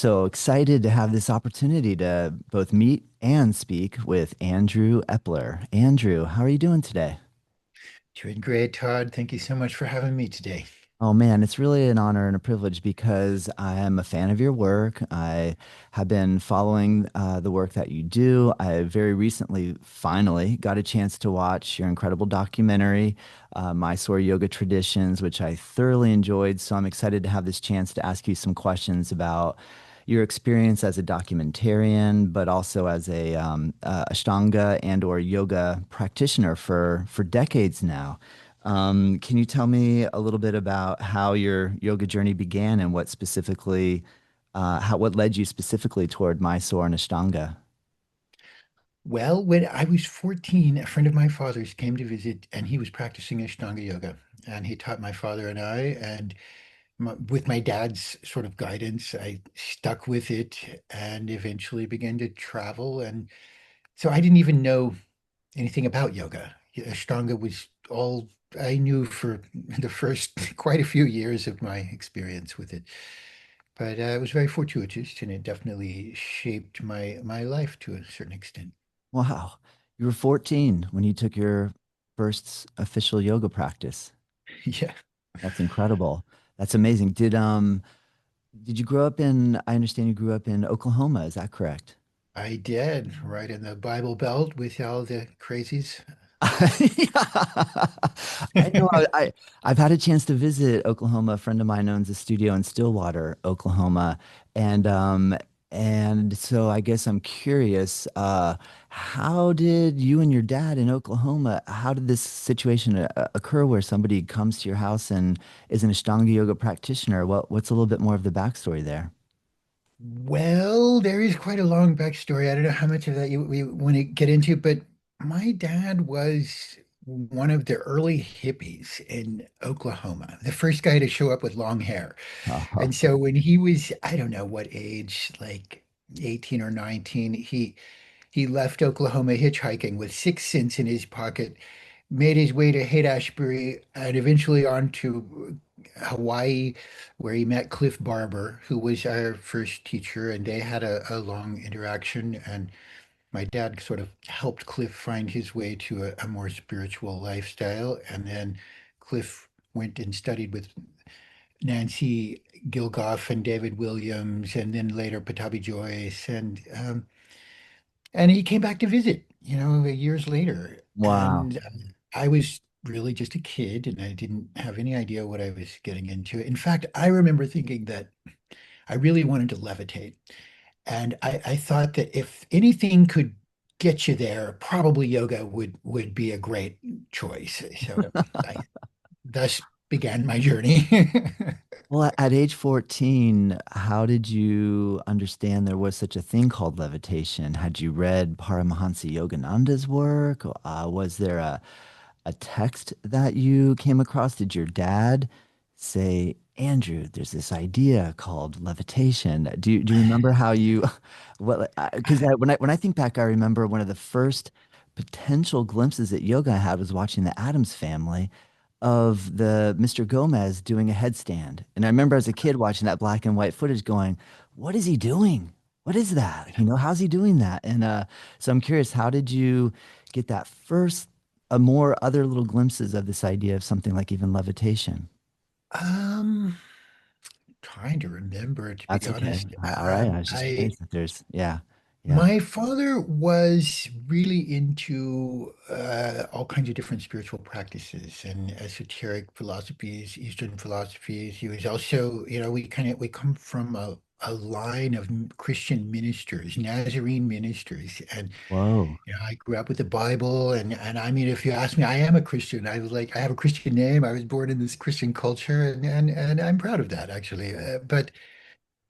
so excited to have this opportunity to both meet and speak with Andrew Eppler. Andrew, how are you doing today? Doing great, Todd. Thank you so much for having me today. Oh man, it's really an honor and a privilege because I am a fan of your work. I have been following the work that you do. I very recently finally got a chance to watch your incredible documentary, Mysore Yoga Traditions, which I thoroughly enjoyed. So I'm excited to have this chance to ask you some questions about your experience as a documentarian, but also as a Ashtanga and or yoga practitioner for decades now. Can you tell me a little bit about how your yoga journey began and what specifically, what led you specifically toward Mysore and Ashtanga? Well, when I was 14, a friend of my father's came to visit and he was practicing Ashtanga Yoga. And he taught my father and I, and with my dad's sort of guidance, I stuck with it and eventually began to travel. And so I didn't even know anything about yoga. Ashtanga was all I knew for the first quite a few years of my experience with it. But it was very fortuitous, and it definitely shaped my life to a certain extent. Wow, you were 14 when you took your first official yoga practice. Yeah, That's incredible. That's amazing. Did you grow up in, I understand you grew up in Oklahoma, is that correct? I did, right in the Bible Belt with all the crazies. I know I've had a chance to visit Oklahoma. A friend of mine owns a studio in Stillwater, Oklahoma, and so I guess I'm curious, how did you and your dad in Oklahoma, how did this situation occur where somebody comes to your house and is an Ashtanga yoga practitioner? What's a little bit more of the backstory there? Well, there is quite a long backstory. I don't know how much of that we want to get into, but my dad was one of the early hippies in Oklahoma, the first guy to show up with long hair. And so when he was, I don't know what age, like 18 or 19, he left Oklahoma hitchhiking with 6 cents in his pocket, made his way to Haight-Ashbury, and eventually on to Hawaii, where he met Cliff Barber, who was our first teacher, and they had a long interaction. And my dad sort of helped Cliff find his way to a more spiritual lifestyle. And then Cliff went and studied with Nancy Gilgoff and David Williams, and then later Patabi Joyce, and he came back to visit, years later. Wow. And I was really just a kid and I didn't have any idea what I was getting into. In fact, I remember thinking that I really wanted to levitate. And I thought that if anything could get you there, probably yoga would be a great choice. So I thus began my journey. Well, at age 14, how did you understand there was such a thing called levitation? Had you read Paramahansa Yogananda's work? Was there a text that you came across? Did your dad say, Andrew, there's this idea called levitation? Do you remember how you, what, because when I think back, I remember one of the first potential glimpses at yoga I had was watching the Addams Family of the Mr. Gomez doing a headstand. And I remember as a kid watching that black and white footage going, what is he doing? What is that? How's he doing that? And so I'm curious, how did you get that first, more other little glimpses of this idea of something like even levitation? Um, Trying to remember, to be That's okay. honest. All right. I was just I curious if there's, yeah, yeah. My father was really into all kinds of different spiritual practices and esoteric philosophies, Eastern philosophies. He was also, we come from a line of Christian ministers, Nazarene ministers, and Whoa. I grew up with the Bible, and I mean, if you ask me, I am a Christian. I have a Christian name. I was born in this Christian culture, and I'm proud of that actually. But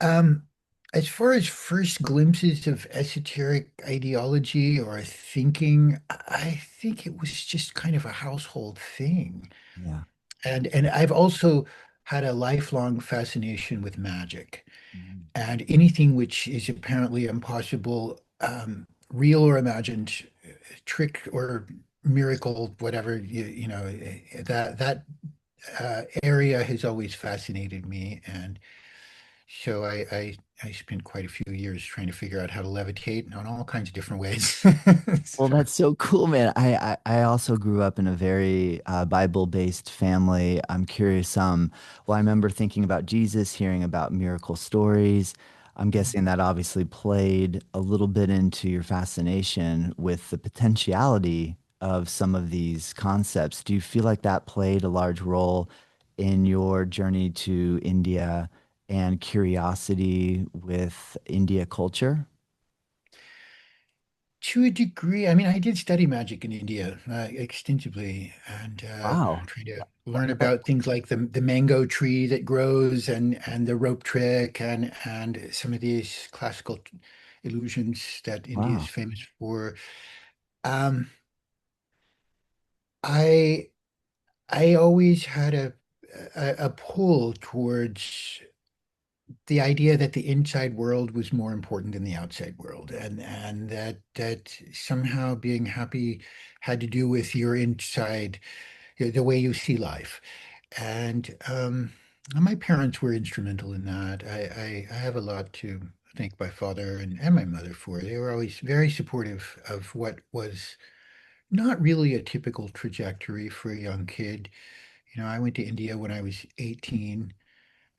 um, as far as first glimpses of esoteric ideology or thinking, I think it was just kind of a household thing. Yeah. And I've also had a lifelong fascination with magic Mhm. and anything which is apparently impossible, real or imagined, trick or miracle, whatever, that area has always fascinated me. And So I spent quite a few years trying to figure out how to levitate on all kinds of different ways. Well, So, that's so cool, man. I also grew up in a very Bible-based family. I'm curious, well, I remember thinking about Jesus, hearing about miracle stories. I'm guessing that obviously played a little bit into your fascination with the potentiality of some of these concepts. Do you feel like that played a large role in your journey to India and curiosity with India culture? to a degree, I mean, I did study magic in India extensively, and Wow. trying to What, learn what, about things like the mango tree that grows, and the rope trick, and some of these classical illusions that India is wow. famous for. Um, I I always had a pull towards the idea that the inside world was more important than the outside world, and that somehow being happy had to do with your inside, the way you see life. And my parents were instrumental in that. I have a lot to thank my father and my mother for. They were always very supportive of what was not really a typical trajectory for a young kid. I went to India when I was 18.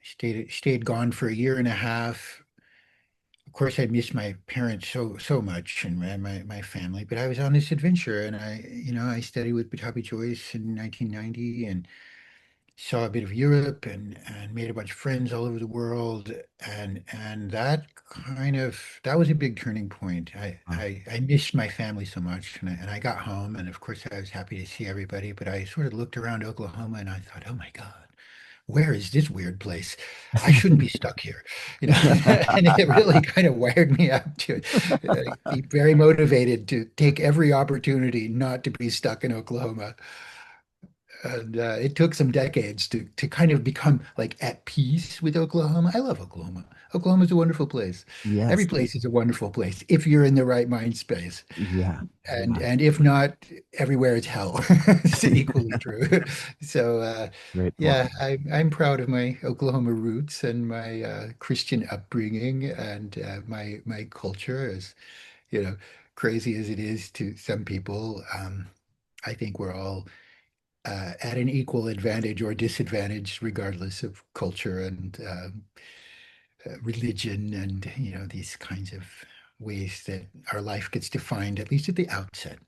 Stayed gone for a year and a half. Of course, I missed my parents so much, and my family. But I was on this adventure, and I studied with Batapi Joyce in 1990, and saw a bit of Europe, and made a bunch of friends all over the world, and that was a big turning point. Wow. I missed my family so much, and I got home, and of course I was happy to see everybody. But I sort of looked around Oklahoma, and I thought, oh my God, where is this weird place? I shouldn't be stuck here, And it really kind of wired me up to be very motivated to take every opportunity not to be stuck in Oklahoma. And it took some decades to kind of become like at peace with Oklahoma. I love Oklahoma. Oklahoma is a wonderful place. Every Yes. place is a wonderful place if you're in the right mind space. Yeah. Yeah. And if not, everywhere is hell. It's equally true. So Great yeah, point. I'm proud of my Oklahoma roots and my Christian upbringing and my culture, as you know, crazy as it is to some people. I think we're all at an equal advantage or disadvantage, regardless of culture and religion, and these kinds of ways that our life gets defined, at least at the outset.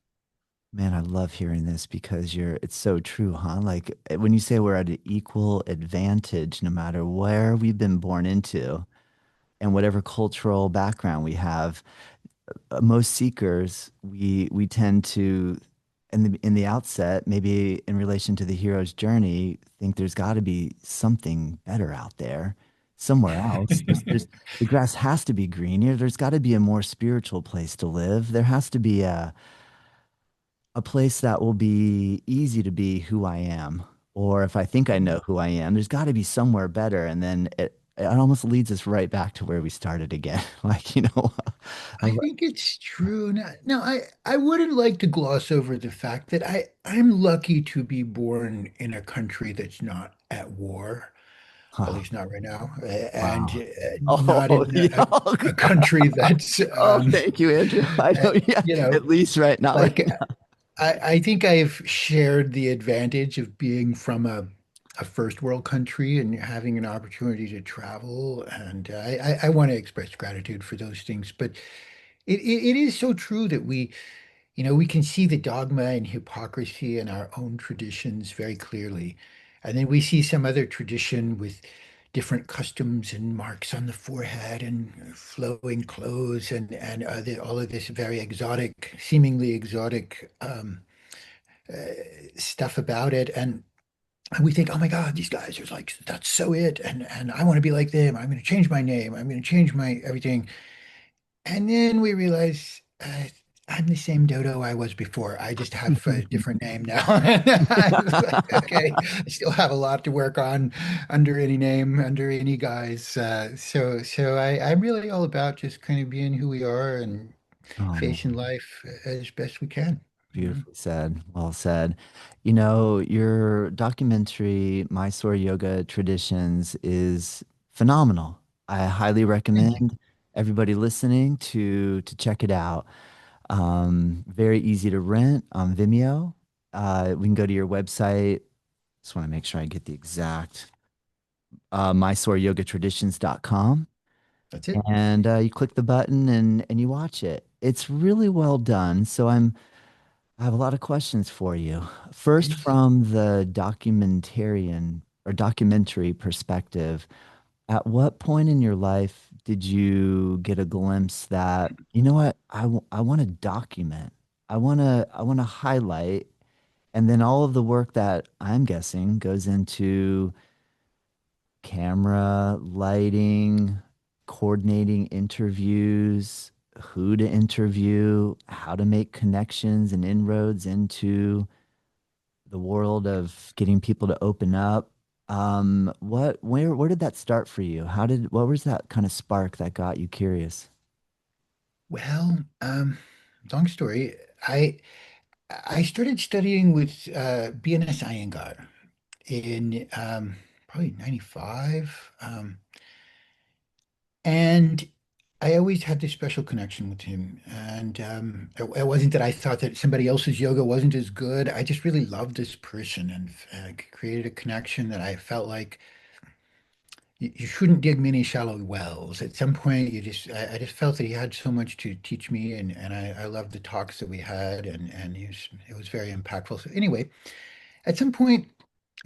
Man, I love hearing this because it's so true, huh? Like when you say we're at an equal advantage, no matter where we've been born into and whatever cultural background we have, most seekers, we tend to, in the outset, maybe in relation to the hero's journey, think there's got to be something better out there, somewhere else. The grass has to be greener. There's got to be a more spiritual place to live. There has to be a place that will be easy to be who I am. Or if I think I know who I am, there's got to be somewhere better. And then it almost leads us right back to where we started again. Like, I of- think it's true. Now, I wouldn't like to gloss over the fact that I'm lucky to be born in a country that's not at war, at huh, least not right now, and wow. not Oh, in yeah. a country that's, Oh, thank you, Andrew. I uh, know. Yeah, you know, at least right, not like right now. I think I've shared the advantage of being from a first world country and having an opportunity to travel. And I want to express gratitude for those things. But it is so true that we can see the dogma and hypocrisy in our own traditions very clearly. And then we see some other tradition with different customs and marks on the forehead and flowing clothes and all of this very exotic, seemingly exotic uh, stuff about it. And we think, oh my God, these guys are like, that's so it. And I want to be like them. I'm going to change my name. I'm going to change my everything. And then we realize I'm the same dodo I was before. I just have a different name now. I was like, okay, I still have a lot to work on under any name, under any guise. I'm really all about just kind of being who we are and Oh, facing man. life as best we can. Beautifully said. Well said. Your documentary, Mysore Yoga Traditions, is phenomenal. I highly Thank you. recommend everybody listening to check it out. Very easy to rent on Vimeo. We can go to your website. Just want to make sure I get the exact Mysore-yoga-traditions.com, That's it. and you click the button and you watch it. It's really well done. I have a lot of questions for you. First, Please. from the documentarian or documentary perspective, at what point in your life did you get a glimpse that, you know what, I want to document, I want to highlight, and then all of the work that I'm guessing goes into camera, lighting, coordinating interviews, who to interview, how to make connections and inroads into the world of getting people to open up. Where did that start for you? What was that kind of spark that got you curious? Well, long story. I I started studying with BNS Iyengar in probably 95. And I always had this special connection with him. And it wasn't that I thought that somebody else's yoga wasn't as good. I just really loved this person and created a connection that I felt like you shouldn't dig many shallow wells. At some point, I just felt that he had so much to teach me, and I loved the talks that we had, and it was very impactful. So anyway, at some point,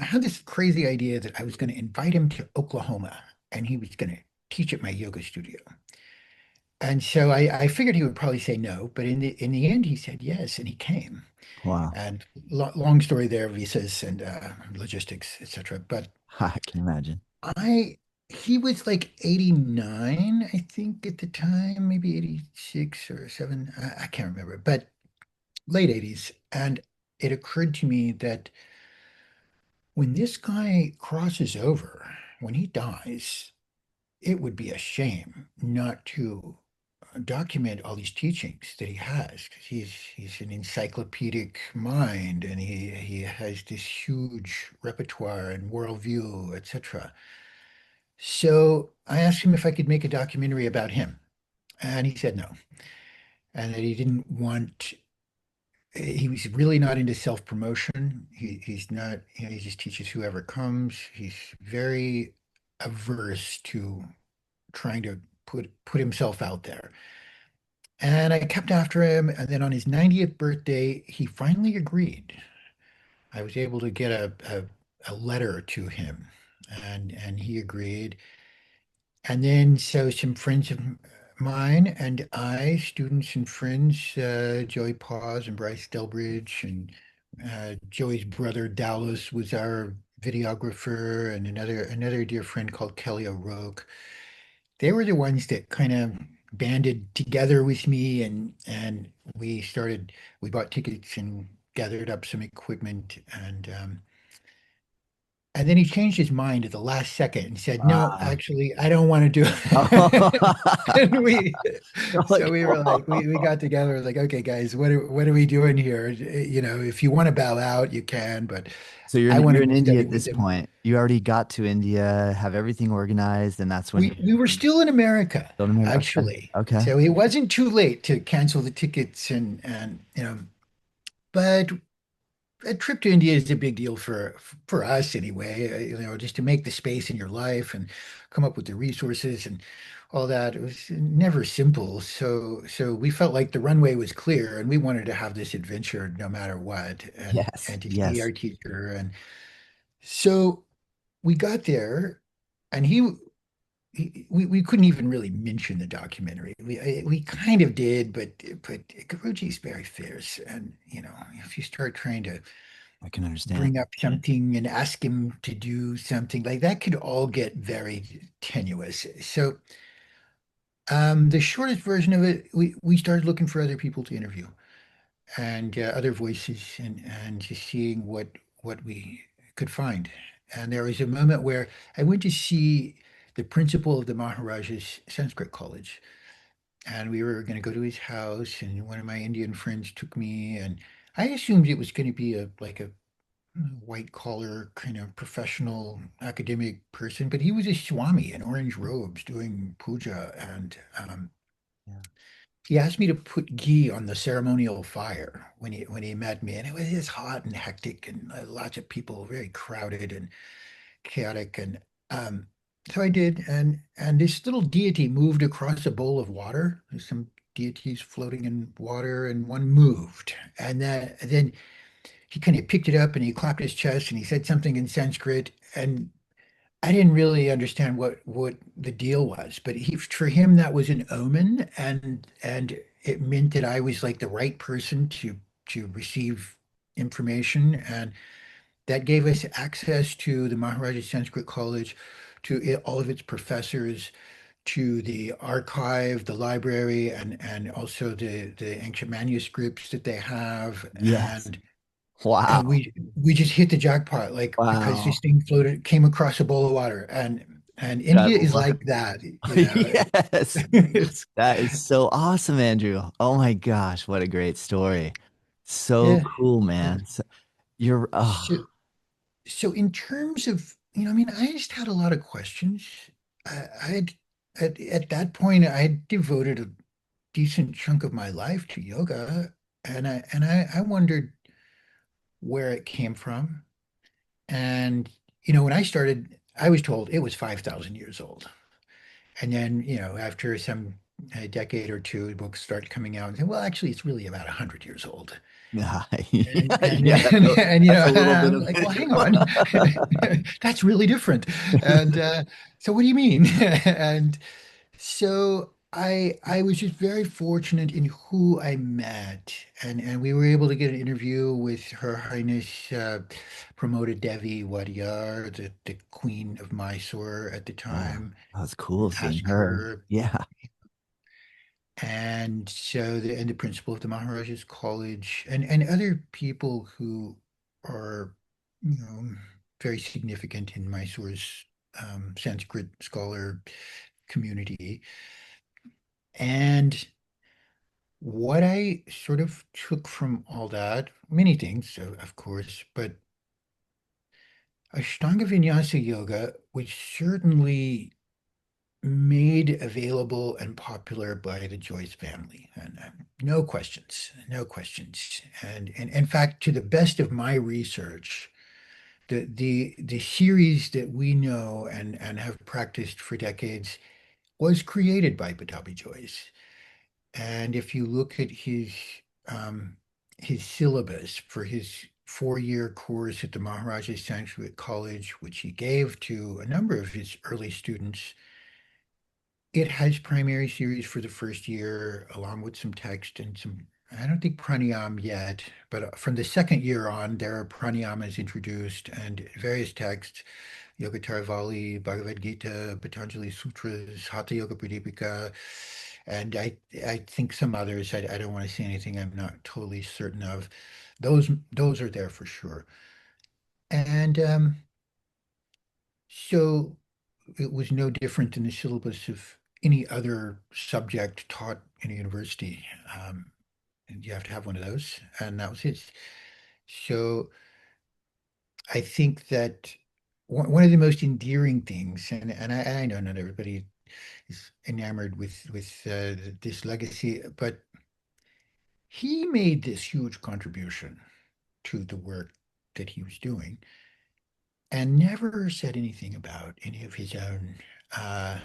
I had this crazy idea that I was going to invite him to Oklahoma, and he was going to teach at my yoga studio. And so I figured he would probably say no, but in the end, he said yes, and he came. Wow. And long story there, visas and logistics, etc. But I can imagine. I he was like 89, I think, at the time, maybe 86 or 7. I can't remember, but late 80s. And it occurred to me that when this guy crosses over, when he dies, it would be a shame not to document all these teachings that he has, because he's an encyclopedic mind, and he has this huge repertoire and worldview, etc. So I asked him if I could make a documentary about him, and he said no, and that he didn't want. He was really not into self-promotion. He's not, he just teaches whoever comes. He's very averse to trying to put himself out there. And I kept after him, and then on his 90th birthday, he finally agreed. I was able to get a letter to him, and he agreed. And then so some friends of mine and I, students and friends, Joey Paz and Bryce Delbridge, and Joey's brother Dallas was our videographer, and another dear friend called Kelly O'Rourke. They were the ones that kind of banded together with me, and we bought tickets and gathered up some equipment, and then he changed his mind at the last second and said, "No, Ah. actually, I don't want to do it." And You're so like, we were like, we got together, like, okay, guys, what are we doing here? If you want to bow out, you can, but so I want you're to in go India study at with this him. point. You already got to India, have everything organized, and that's when We were still in America, don't remember. Okay. actually. Okay. So it wasn't too late to cancel the tickets and but a trip to India is a big deal for us anyway. Just to make the space in your life and come up with the resources and all that. It was never simple. So we felt like the runway was clear, and we wanted to have this adventure no matter what, Yes. and to see Yes. our teacher. And so we got there, and we couldn't even really mention the documentary. We kind of did, but Guruji's very fierce, and if you start trying to I can understand. bring up something and ask him to do something like that could all get very tenuous. So the shortest version of it, we started looking for other people to interview and other voices, and just seeing what we could find. And there was a moment where I went to see the principal of the Maharaja's Sanskrit college, and we were going to go to his house, and one of my Indian friends took me, and I assumed it was going to be a like white collar kind of professional academic person, but he was a swami in orange robes doing puja, and Yeah. he asked me to put ghee on the ceremonial fire when he met me, and it was just hot and hectic, and lots of people, very crowded and chaotic, and um, so I did, and this little deity moved across a bowl of water. There's some deities floating in water, and one moved, and then he kind of picked it up and he clapped his chest and he said something in Sanskrit, and I didn't really understand what the deal was, but for him that was an omen, and it meant that I was like the right person to receive information, and that gave us access to the Maharaja Sanskrit College, to all of its professors, to the archive, the library, and also the ancient manuscripts that they have, Yes. and Wow. we just hit the jackpot, like because this Wow. thing floated came across a bowl of water, and I India is love like that, you know. Yes. It's That is so awesome, Andrew. Oh my gosh, what a great story. So yeah, cool, yeah. man. You're So so in terms of, I mean, I just had a lot of questions. I'd at that point I devoted a decent chunk of my life to yoga, and I wondered where it came from. And when I started, I was told it was 5,000 years old. And then, after some a decade or two, books start coming out and say, well, actually, it's really about 100 years old. yeah, And yeah, and yeah, and, and that's a little bit I'm of like, well, hang on, it. that's really different. And so, what do you mean? And so I was just very fortunate in who I met, and we were able to get an interview with Her Highness promoted Devi Wadiyar, the Queen of Mysore at the Yeah, time, that was and cool seeing ask her. her. Yeah. And so the principal of the Maharaja's College, and other people who are, very significant in Mysore's Sanskrit scholar community. And what I sort of took from all that, many things, of course, but Ashtanga Vinyasa Yoga was certainly made available and popular by the Joyce family. And no questions, no questions. And in fact, to the best of my research, the series that we know and have practiced for decades was created by Pattabhi Joyce. And if you look at um, his syllabus for his 4-year course at the Maharaja Sanskrit College, which he gave to a number of his early students, it has primary series for the first year, along with some text and some. I don't think pranayam yet, but from the second year on, there are pranayamas introduced and various texts, Yogacaravali, Bhagavad Gita, Patanjali Sutras, Hatha Yoga Pradipika, and I think some others. I don't want to say anything I'm not totally certain of. Those are there for sure. And so it was no different than the syllabus of any other subject taught in a university. And you have to have one of those, and that was his. So I think that one of the most endearing things, and I know not everybody is enamored with this legacy, but he made this huge contribution to the work that he was doing, and never said anything about any of uh,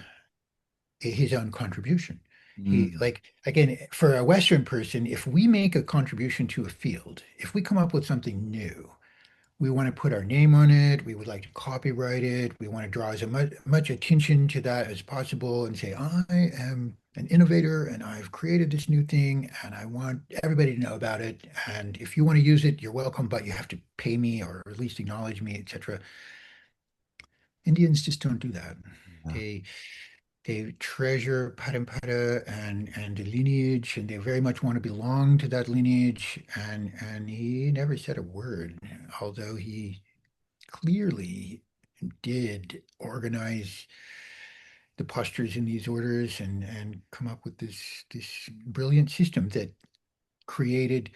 his own contribution. He, Mm, like, again, for a Western person, if we make a contribution to a field, if we come up with something new, we want to put our name on it. We would like to copyright it. We want to draw as much attention to that as possible and say, I am an innovator and I've created this new thing and I want everybody to know about it. And if you want to use it, you're welcome, but you have to pay me or at least acknowledge me, etc. Indians just don't do that. yeah. They they treasure parampara and the lineage, and they very much want to belong to that lineage. And he never said a word, although he clearly did organize the postures in these orders and come up with this brilliant system that created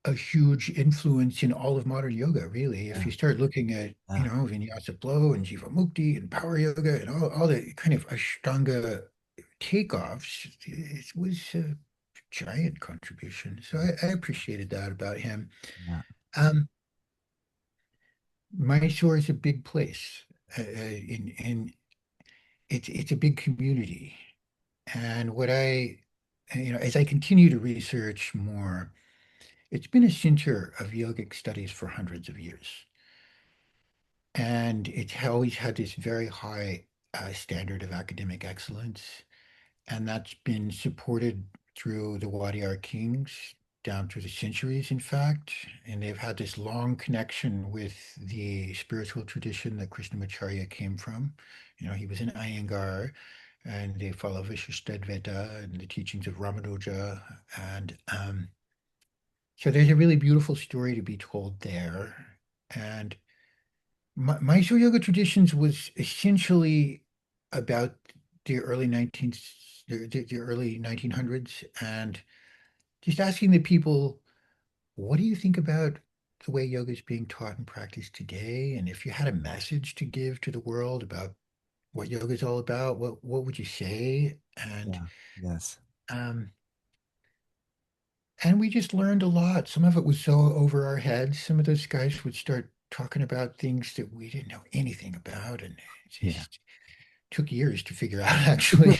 a huge influence in all of modern yoga, really. If Yeah. you start looking at, Yeah. Vinyasa flow and Jivamukti and power yoga and all the kind of Ashtanga takeoffs, it was a giant contribution. So I appreciated that about him. Yeah. Um, Mysore is a big place, in it's a big community. And as I continue to research more, it's been a center of yogic studies for hundreds of years. And it's always had this very high standard of academic excellence. And that's been supported through the Wadiyar kings down through the centuries, in fact. And they've had this long connection with the spiritual tradition that Krishnamacharya came from. He was an Iyengar, and they follow Vishishtadvaita and the teachings of Ramanuja. And so there's a really beautiful story to be told there. And Mysore Yoga Traditions was essentially about the early 19th, the early 1900s, and just asking the people, what do you think about the way yoga is being taught and practiced today? And if you had a message to give to the world about what yoga is all about, what would you say? And Yeah. Yes. um, and we just learned a lot. Some of it was so over our heads. Some of those guys would start talking about things that we didn't know anything about, and it Yeah. just took years to figure out, actually.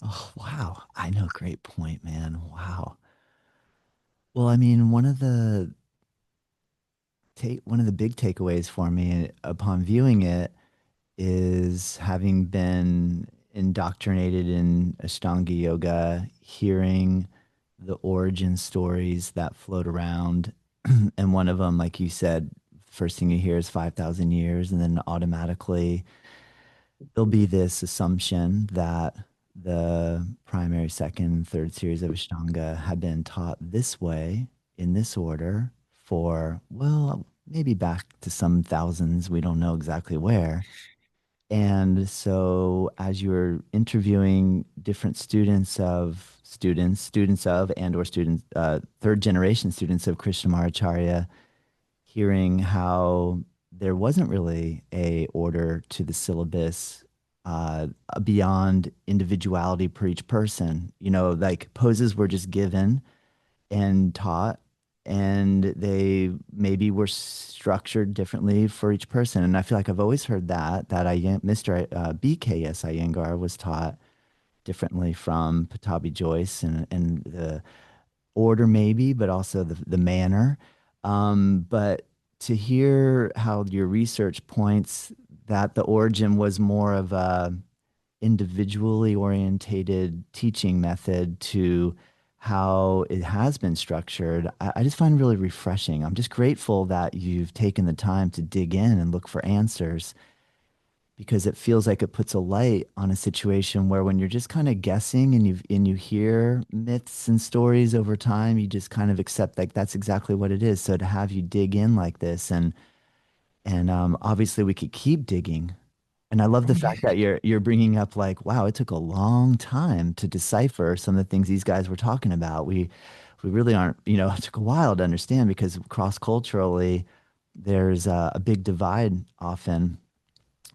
Oh, wow. I know. Great point, man. Wow. Well, I mean, one of the big takeaways for me upon viewing it is having been indoctrinated in Ashtanga Yoga, hearing the origin stories that float around. And one of them, like you said, first thing you hear is 5,000 years, and then automatically there'll be this assumption that the primary, second, third series of Ashtanga had been taught this way in this order for, well, maybe back to some thousands. We don't know exactly where. And so, as you're interviewing different students of, and or students, third generation students of Krishnamacharya, hearing how there wasn't really a order to the syllabus uh, beyond individuality per each person. Like poses were just given and taught, and they maybe were structured differently for each person. And I feel like I've always heard Mr. BKS Iyengar was taught differently from Patabi Joyce, and the order maybe, but also the manner. But to hear how your research points that the origin was more of a individually orientated teaching method to how it has been structured, I just find really refreshing. I'm just grateful that you've taken the time to dig in and look for answers, because it feels like it puts a light on a situation where when you're just kind of guessing and you hear myths and stories over time, you just kind of accept like that's exactly what it is. So to have you dig in like this, and obviously we could keep digging. And I love Oh, the yeah. fact that you're bringing up like, wow, it took a long time to decipher some of the things these guys were talking about. We really aren't, it took a while to understand because cross-culturally there's a big divide often.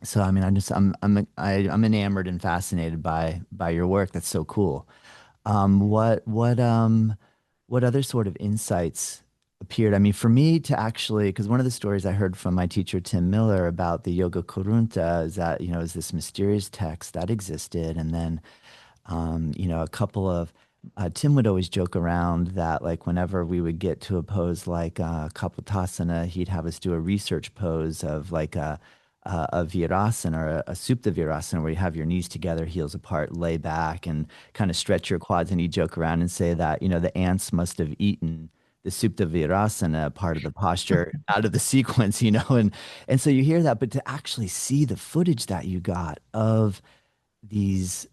So I mean, I'm enamored and fascinated by your work. That's so cool. What other sort of insights appeared? I mean, for me to actually, because one of the stories I heard from my teacher Tim Miller about the Yoga Korunta is that is this mysterious text that existed, and then a couple of Tim would always joke around that like whenever we would get to a pose like Kapotasana, he'd have us do a research pose of like a Virasana or a Supta Virasana where you have your knees together, heels apart, lay back, and kind of stretch your quads. And he'd joke around and say that the ants must have eaten the Supta Virasana part of the posture out of the sequence, and so you hear that, but to actually see the footage that you got of these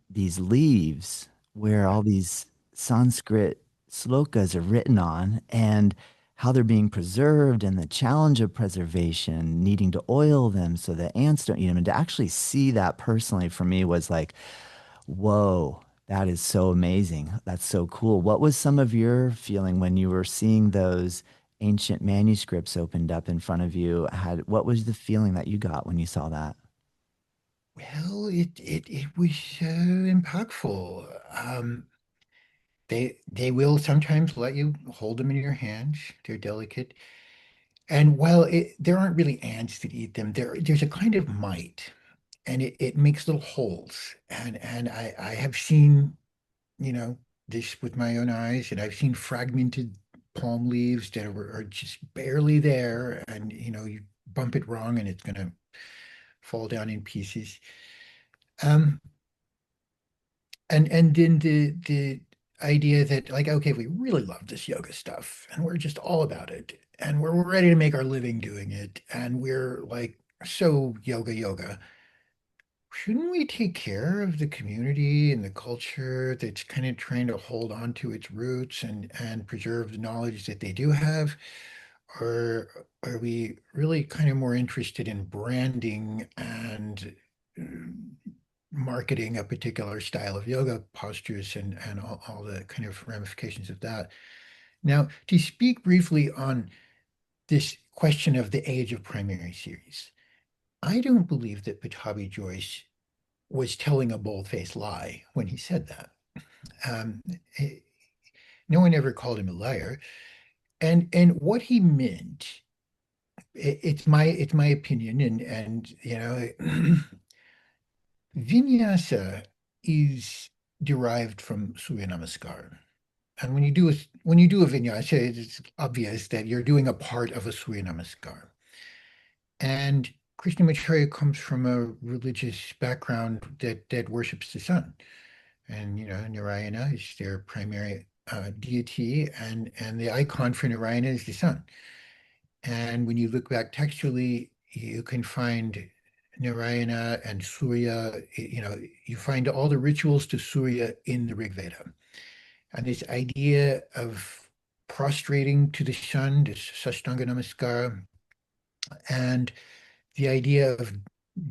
these leaves where all these Sanskrit slokas are written on, and how they're being preserved, and the challenge of preservation, needing to oil them so the ants don't eat them. And to actually see that personally for me was like, whoa. That is so amazing. That's so cool. What was some of your feeling when you were seeing those ancient manuscripts opened up in front of you? What was the feeling that you got when you saw that? Well, it was so impactful. They will sometimes let you hold them in your hands. They're delicate. And while there aren't really ants that eat them, there's a kind of mite, and it makes little holes. And I have seen, you know, this with my own eyes, and I've seen fragmented palm leaves that are just barely there, and you bump it wrong, and it's gonna fall down in pieces. Um, and then the idea that like, okay, we really love this yoga stuff, and we're just all about it, and we're ready to make our living doing it, and we're like so yoga. Shouldn't we take care of the community and the culture that's kind of trying to hold on to its roots and preserve the knowledge that they do have? Or are we really kind of more interested in branding and marketing a particular style of yoga postures and all the kind of ramifications of that? Now, to speak briefly on this question of the age of primary series, I don't believe that Pattabhi Jois was telling a bold-faced lie when he said that. Um, eh, no one ever called him a liar, and what he meant, it's my opinion, and vinyasa is derived from Surya Namaskar. And when you do a vinyasa, it's obvious that you're doing a part of a Surya Namaskar. And Krishnamacharya comes from a religious background that worships the sun. And Narayana is their primary deity, and the icon for Narayana is the sun. And when you look back textually, you can find Narayana and Surya. You find all the rituals to Surya in the Rig Veda, and this idea of prostrating to the sun, this Sashtanga Namaskar, and the idea of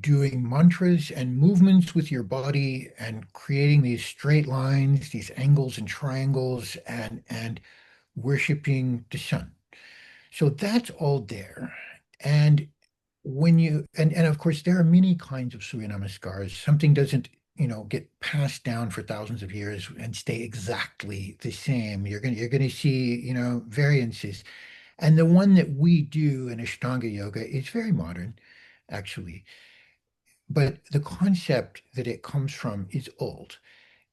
doing mantras and movements with your body and creating these straight lines, these angles and triangles, and worshiping the sun. So that's all there. And and of course there are many kinds of Surya Namaskars. Something doesn't, get passed down for thousands of years and stay exactly the same. You're gonna see, variances. And the one that we do in Ashtanga yoga is very modern, actually. But the concept that it comes from is old.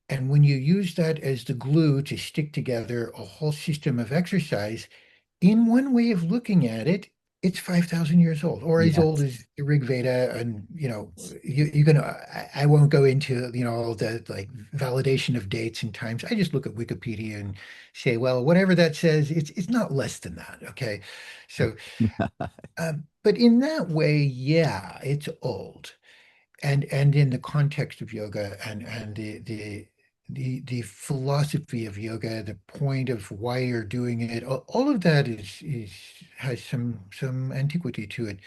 And when you use that as the glue to stick together a whole system of exercise, in one way of looking at it, it's 5,000 years old, or as old Yes. as the Rig Veda. And, I won't go into, all the like validation of dates and times. I just look at Wikipedia and say, well, whatever that says, it's not less than that. Okay. So, but in that way, yeah, it's old. And in the context of yoga and the philosophy of yoga, the point of why you're doing it, all of that is has some antiquity to it.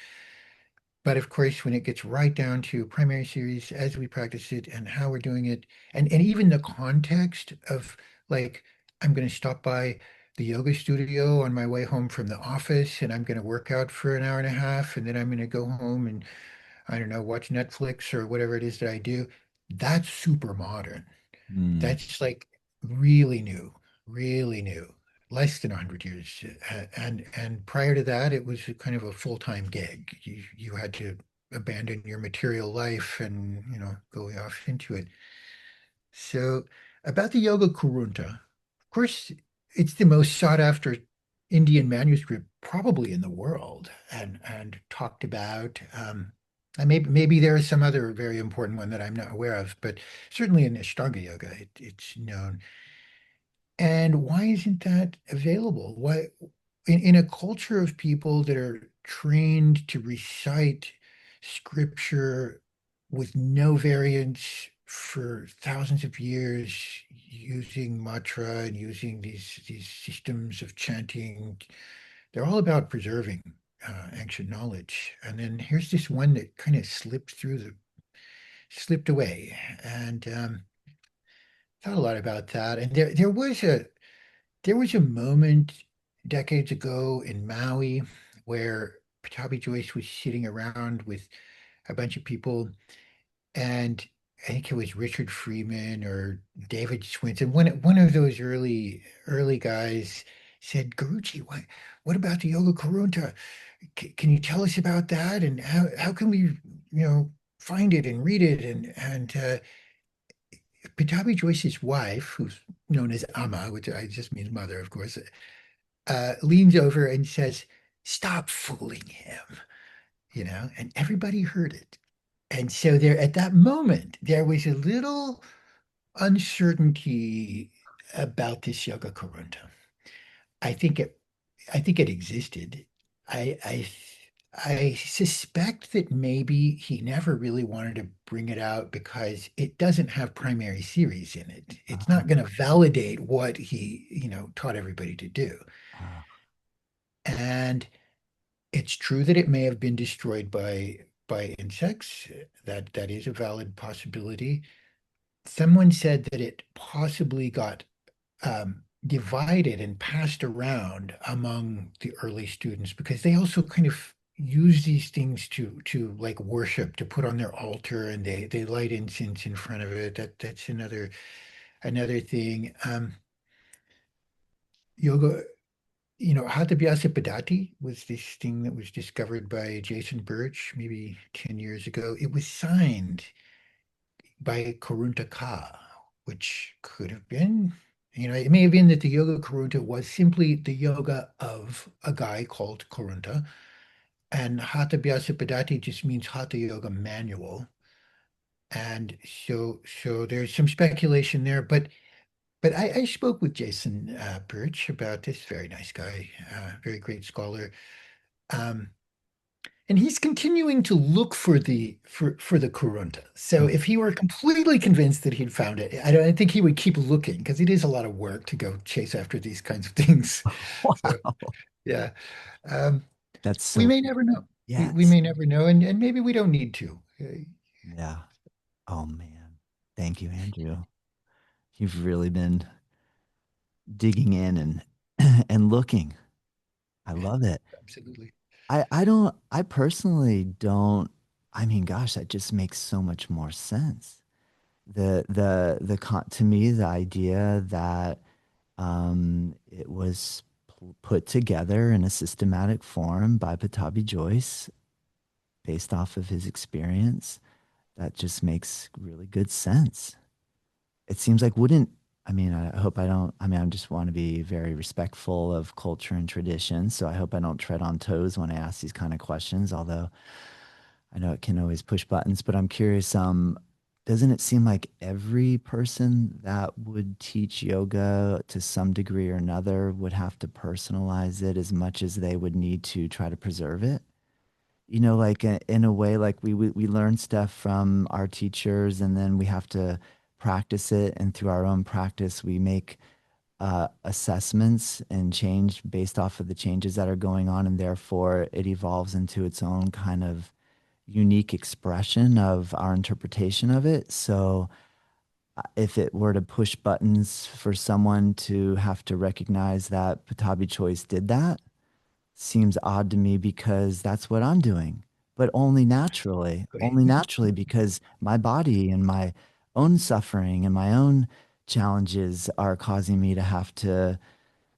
But of course, when it gets right down to primary series, as we practice it and how we're doing it, and even the context of like, I'm going to stop by the yoga studio on my way home from the office, and I'm going to work out for an hour and a half, and then I'm going to go home and I don't know, watch Netflix or whatever it is that I do. That's super modern. Mm. That's like really new, really new, less than 100 years. And prior to that, it was a kind of a full-time gig. You had to abandon your material life and, go off into it. So about the Yoga Korunta, of course, it's the most sought after Indian manuscript probably in the world and talked about. And maybe there is some other very important one that I'm not aware of, but certainly in Ashtanga Yoga, it's known. And why isn't that available? Why, in a culture of people that are trained to recite scripture with no variance for thousands of years, using mantra and using these systems of chanting, they're all about preserving ancient knowledge. And then here's this one that kind of slipped away, and thought a lot about that. And there was a moment decades ago in Maui where Patabi Joyce was sitting around with a bunch of people, and I think it was Richard Freeman or David Swinson, one of those early guys said, Guruji, what about the Yoga Korunta? Can you tell us about that? And how can we, find it and read it? And Patabi Joyce's wife, who's known as Amma, which I just means mother, of course, leans over and says, "Stop fooling him," and everybody heard it. And so there, at that moment, there was a little uncertainty about this yoga Korunta. I think it, I think it existed. I, I, I suspect that maybe he never really wanted to bring it out because it doesn't have primary series in it. It's Uh, not going to validate what he, taught everybody to do. uh, And it's true that it may have been destroyed by insects. That is a valid possibility. Someone said that it possibly got divided and passed around among the early students because they also kind of use these things to like worship, to put on their altar, and they light incense in front of it. That's another thing. Yoga, Hatha Padati was this thing that was discovered by Jason Birch maybe 10 years ago. It was signed by Korunta Ka, which could have been, it may have been that the yoga Korunta was simply the yoga of a guy called Korunta. And Hatha Padati just means Hatha Yoga Manual. And so there's some speculation there, but I spoke with Jason Birch about this. Very nice guy, very great scholar. Um, And he's continuing to look for the Korunta. So if he were completely convinced that he'd found it, I think he would keep looking because it is a lot of work to go chase after these kinds of things. So wow. yeah, um, That's we so, may never know. We yes. may never know, and maybe we don't need to. Yeah. Oh man. Thank you, Andrew. You've really been digging in and and looking. I love it. Absolutely. I personally don't, I mean, gosh, that just makes so much more sense. To me, the idea that it was put together in a systematic form by Patabi Joyce based off of his experience, that just makes really good sense. It seems like wouldn't, I mean, I hope I don't, I mean, I just want to be very respectful of culture and tradition. So I hope I don't tread on toes when I ask these kind of questions, although I know it can always push buttons, but I'm curious, doesn't it seem like every person that would teach yoga to some degree or another would have to personalize it as much as they would need to try to preserve it? Like in a way, like we learn stuff from our teachers, and then we have to practice it, and through our own practice, we make assessments and change based off of the changes that are going on, and therefore it evolves into its own kind of unique expression of our interpretation of it. So if it were to push buttons for someone to have to recognize that Patabi Choice did that, seems odd to me because that's what I'm doing, but only naturally because my body and my own suffering and my own challenges are causing me to have to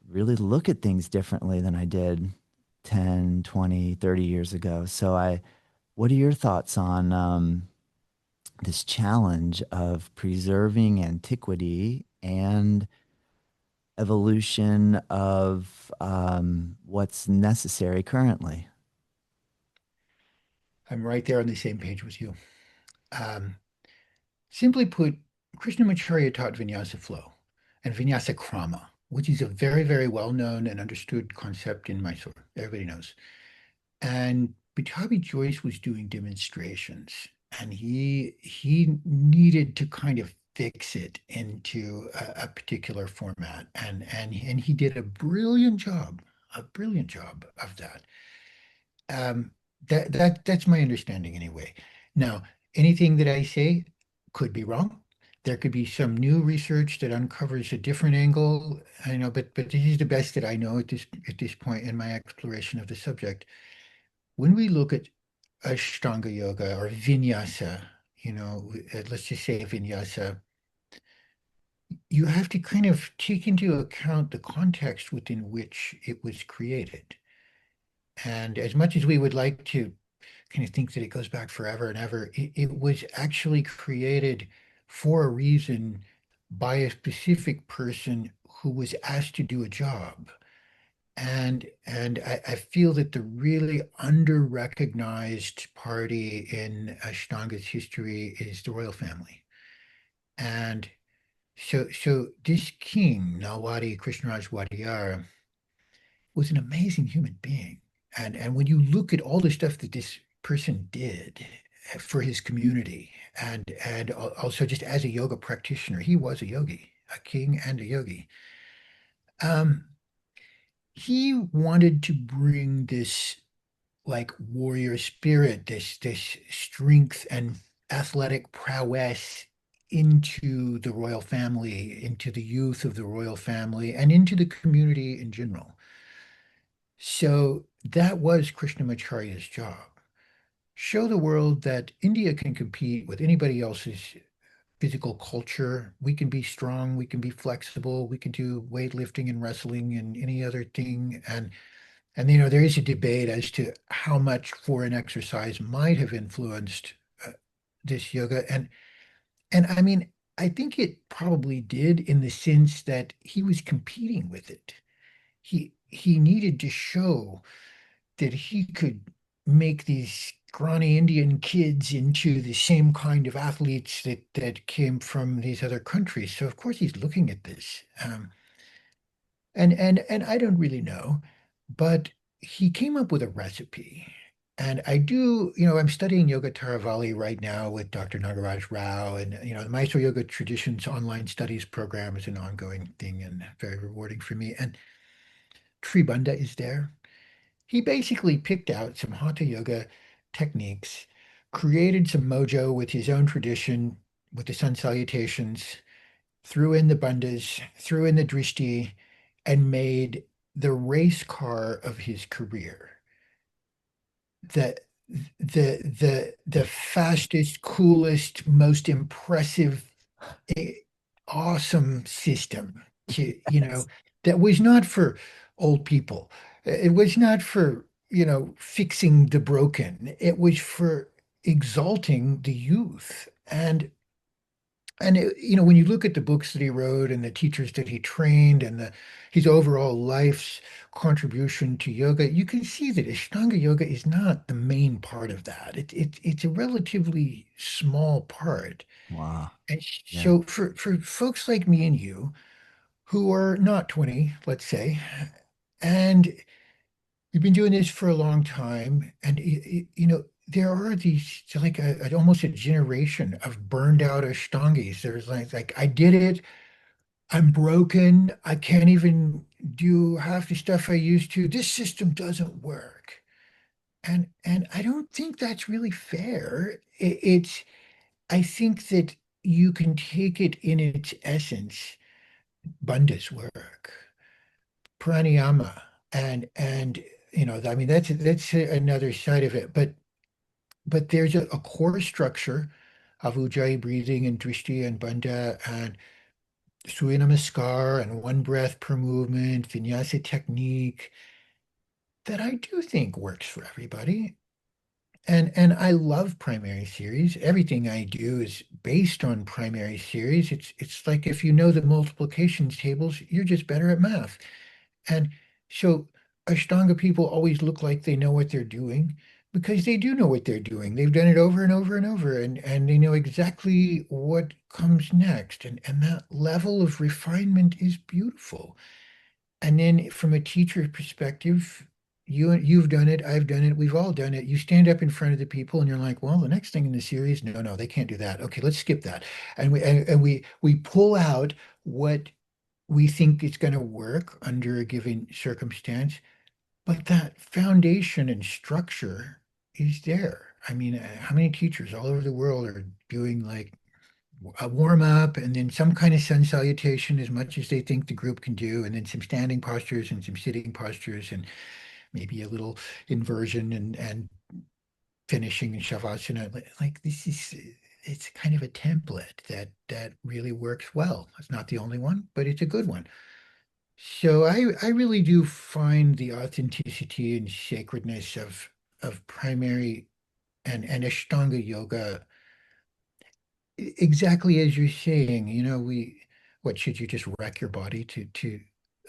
really look at things differently than I did 10, 20, 30 years ago. What are your thoughts on this challenge of preserving antiquity and evolution of what's necessary currently? I'm right there on the same page with you. Um, Simply put, Krishnamacharya taught Vinyasa flow and Vinyasa krama, which is a very, very well-known and understood concept in Mysore. Everybody knows. And Batabi Joyce was doing demonstrations, and he needed to kind of fix it into a particular format, and he did a brilliant job of that. Um, that's my understanding anyway. Now, anything that I say could be wrong. there could be some new research that uncovers a different angle. I know, but this is the best that I know at this point in my exploration of the subject. When we look at Ashtanga yoga or vinyasa, let's just say vinyasa, you have to kind of take into account the context within which it was created. And as much as we would like to kind of think that it goes back forever and ever, it was actually created for a reason by a specific person who was asked to do a job. And I feel that the really under-recognized party in Ashtanga's history is the royal family. And so this king, Nalwadi Krishnaraj Wadiyar, was an amazing human being. And when you look at all the stuff that this person did for his community, and also just as a yoga practitioner, he was a yogi, a king and a yogi. Um, he wanted to bring this like warrior spirit, this strength and athletic prowess into the royal family, into the youth of the royal family, and into the community in general. So that was Krishnamacharya's job. Show the world that India can compete with anybody else's physical culture. We can be strong, we can be flexible, we can do weightlifting and wrestling and any other thing. And there is a debate as to how much foreign exercise might have influenced this yoga. And I mean, I think it probably did in the sense that he was competing with it. He needed to show that he could make these scrawny Indian kids into the same kind of athletes that came from these other countries. So of course he's looking at this. And I don't really know, but he came up with a recipe. And I do, I'm studying Yoga Taravali right now with Dr. Nagaraj Rao, and the Mysore Yoga Traditions online studies program is an ongoing thing and very rewarding for me. And Tribanda is there. He basically picked out some Hatha Yoga techniques, created some mojo with his own tradition, with the sun salutations, threw in the bandhas, threw in the drishti, and made the race car of his career. The the fastest, coolest, most impressive, eh, awesome system that was not for old people. It was not for, fixing the broken. It was for exalting the youth. And when you look at the books that he wrote and the teachers that he trained and his overall life's contribution to yoga, you can see that Ashtanga yoga is not the main part of that. It's a relatively small part. Wow. And Yeah. so for folks like me and you who are not 20, let's say, and you've been doing this for a long time, and there are these like almost a generation of burned out Ashtangis. There's like I did it, I'm broken, I can't even do half the stuff I used to. This system doesn't work. And I don't think that's really fair. I think that you can take it in its essence, bandhas work, pranayama, and I mean that's another side of it. But there's a core structure of ujjayi breathing and drishti and bandha and Surya Namaskar and one breath per movement, vinyasa technique that I do think works for everybody. And I love primary series. Everything I do is based on primary series. It's like if you know the multiplications tables, you're just better at math. And so Ashtanga people always look like they know what they're doing because they do know what they're doing. They've done it over and over and over, and they know exactly what comes next. And that level of refinement is beautiful. And then from a teacher perspective, you've done it, I've done it, we've all done it. You stand up in front of the people and you're like, well, the next thing in the series, no, they can't do that. Okay, let's skip that. And we pull out what we think is going to work under a given circumstance, but that foundation and structure is there. I mean, how many teachers all over the world are doing like a warm up and then some kind of sun salutation as much as they think the group can do, and then some standing postures and some sitting postures and maybe a little inversion and finishing in shavasana. Like this is it's kind of a template that really works well. It's not the only one, but it's a good one. So I really do find the authenticity and sacredness of primary and Ashtanga yoga exactly as you're saying. What should you just wreck your body to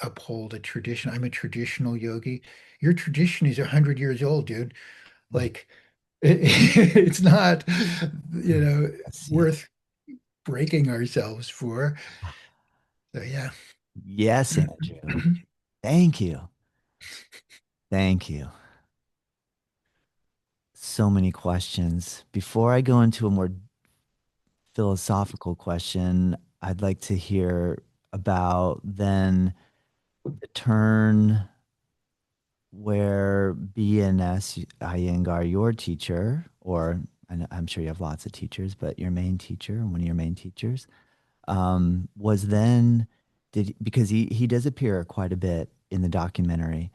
uphold a tradition? I'm a traditional yogi. Your tradition is 100 years old, dude. Like it's not, Yes, yes. worth breaking ourselves for. So yeah. Yes, Andrew. Thank you. Thank you. So many questions. Before I go into a more philosophical question, I'd like to hear about then the turn where BNS Iyengar, your teacher, or I'm sure you have lots of teachers, but your main teacher, one of your main teachers, was then because he does appear quite a bit in the documentary.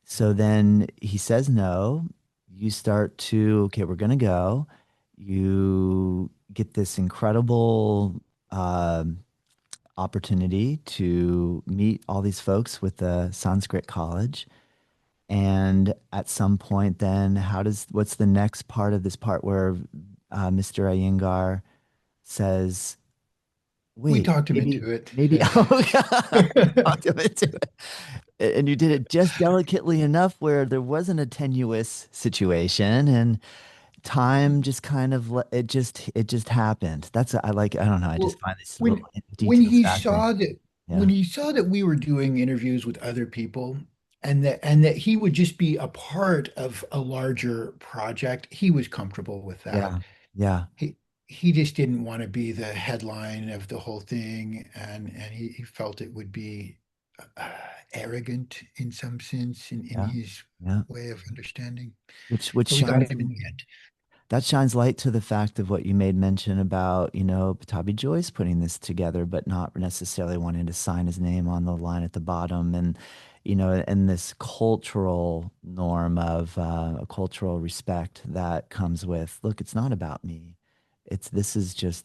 So then he says no. You start to, okay, we're gonna go. You get this incredible opportunity to meet all these folks with the Sanskrit college. And at some point, then what's the next part of this part where Mr. Iyengar says, We wait, talked him into it. maybe, Yeah. oh, God, you talked him into it. And you did it just delicately enough where there wasn't a tenuous situation and time just kind of, it just happened. I don't know. I just Well, find these little when when details he fascinating. saw that Yeah. we were doing interviews with other people and that he would just be a part of a larger project, he was comfortable with that. Yeah. Yeah. He he just didn't want to be the headline of the whole thing, and he felt it would be uh, arrogant in some sense in Yeah. his Yeah. way of understanding. Which But we got shines him in the end. that shines light to the fact of what you made mention about, Patabi Joyce putting this together, but not necessarily wanting to sign his name on the line at the bottom. And this cultural norm of a cultural respect that comes with, look, it's not about me.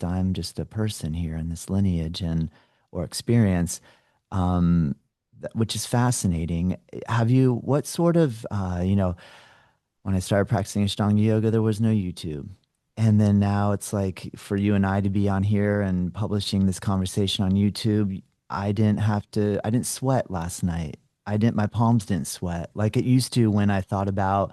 I'm just a person here in this lineage or experience, um, which is fascinating. What sort of, when I started practicing Ashtanga yoga, there was no YouTube. And then now it's like for you and I to be on here and publishing this conversation on YouTube, I didn't sweat last night. My palms didn't sweat like it used to when I thought about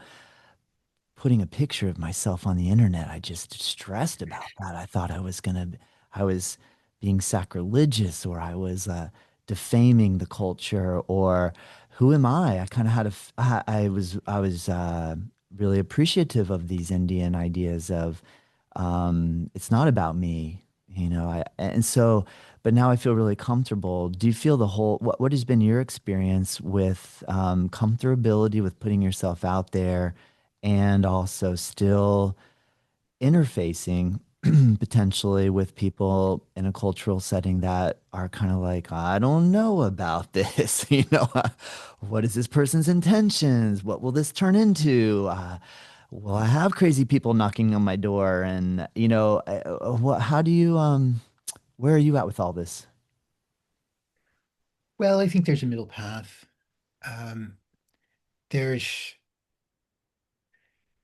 putting a picture of myself on the internet. I just stressed about that. I thought I was being sacrilegious or I was defaming the culture or who am I? I kind of had I was really appreciative of these Indian ideas of it's not about me, and so, but now I feel really comfortable. Do you feel what has been your experience with comfortability with putting yourself out there and also still interfacing potentially with people in a cultural setting that are kind of like, I don't know about this. What is this person's intentions? What will this turn into? Well, I have crazy people knocking on my door, and how do you where are you at with all this? Well, I think there's a middle path. Um, there's